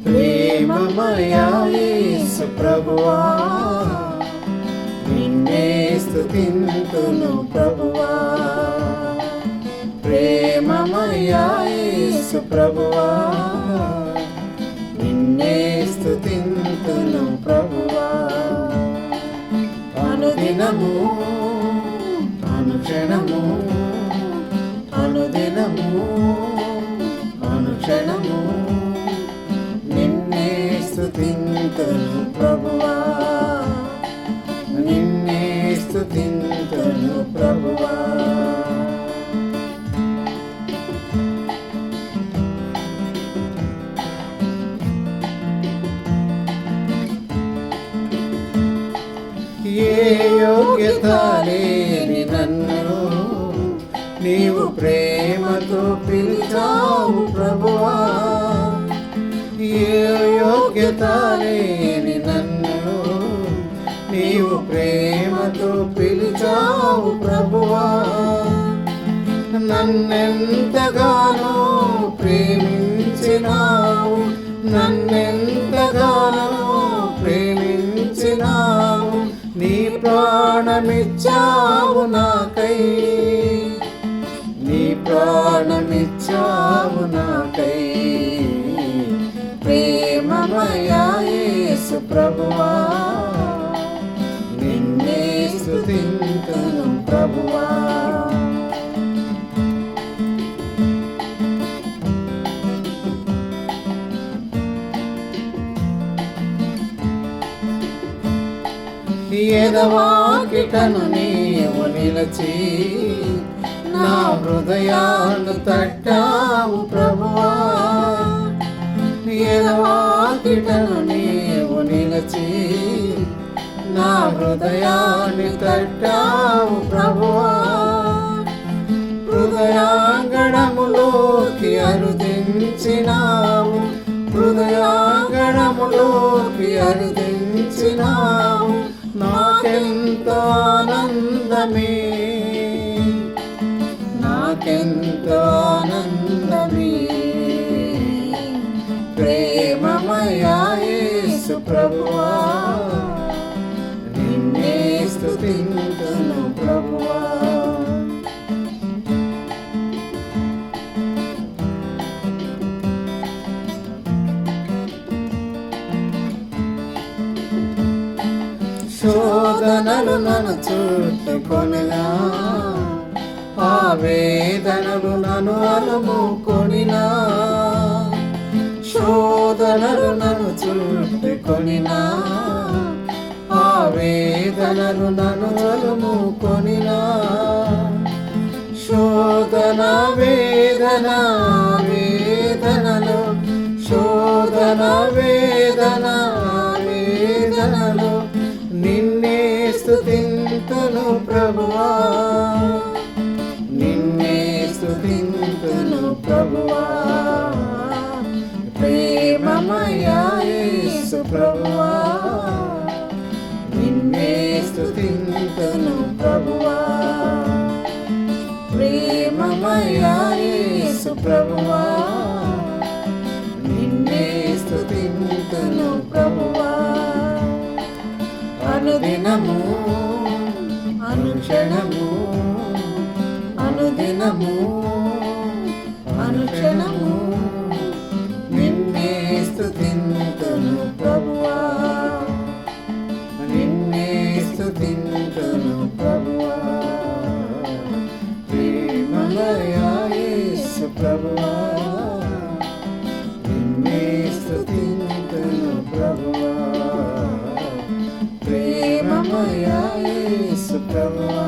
ప్రేమమయా యేసు ప్రభువా, నిన్నే స్తుతింతును ప్రభువా. ప్రేమమయా యేసు ప్రభువా, నిన్నే స్తుతింతును ప్రభువా. అనుదినము అనుక్షణము, అనుదినము అనుక్షణము నిన్నే స్తుతింతును ప్రభువా, నిన్నే స్తుతింతును ప్రభువా. ఏ యోగ్యత లేని నన్ను నీవు ప్రేమతో పిలిచావు ప్రభువా. ఏ యోగ్యత లేని నన్ను నీవు ప్రేమతో పిలిచావు ప్రభువా. నన్నెంతగానో ప్రేమించినావు, నన్నెంతగానో ప్రేమించినావు. నీ ప్రాణమిచ్చావు నాకై, నీ ప్రాణమిచ్చావు నాకై. ప్రేమమయా యేసు ప్రభువా, నిన్నే స్తుతింతును ప్రభువా. ఎదవాకిటను నీవు నిలచి నా హృదయాన్ని తట్టావు ప్రభువా. ఎదవాకిటను నీవు నిలచి నా హృదయాన్ని తట్టావు ప్రభువా. హృదయాంగణములోకి అరుదించినావు, హృదయాంగణములోకి అరుదించినావు. నాకెంత ఆనందమే, నాకెంత ఆనందమే. ప్రేమమయా యేసు ప్రభువా, నిన్నే స్తుతింతును ప్రభువా. శోధనలు నన్ను చుట్టుకొనినా, ఆ వేదనలు నన్ను అలుముకొనినా. శోధనలు నన్ను చుట్టుకొనినా, ఆ వేదనలు నన్ను అలుముకొనినా. శోధన వేదన వేదనలు, శోధన వేదన వేదనలు నిన్నే స్తుతింతును ప్రభువా, నిన్నే స్తుతింతును ప్రభువా. ప్రేమమయా యేసు ప్రభువా, నిన్నే స్తుతింతును ప్రభువా. ప్రేమమయా యేసు ప్రభువా, నిన్నే స్తుతింతును ప్రభువా. అనుదినము అనుక్షణము, అనుదినము అనుక్షణము నిన్నే స్తుతింతును ప్రభువా, నిన్నే స్తుతింతును ప్రభువా. ప్రేమమయా యేసు ప్రభువా, నిన్నే స్తుతింతును ప్రభువా. ప్రేమమయా యేసు ప్రభువా,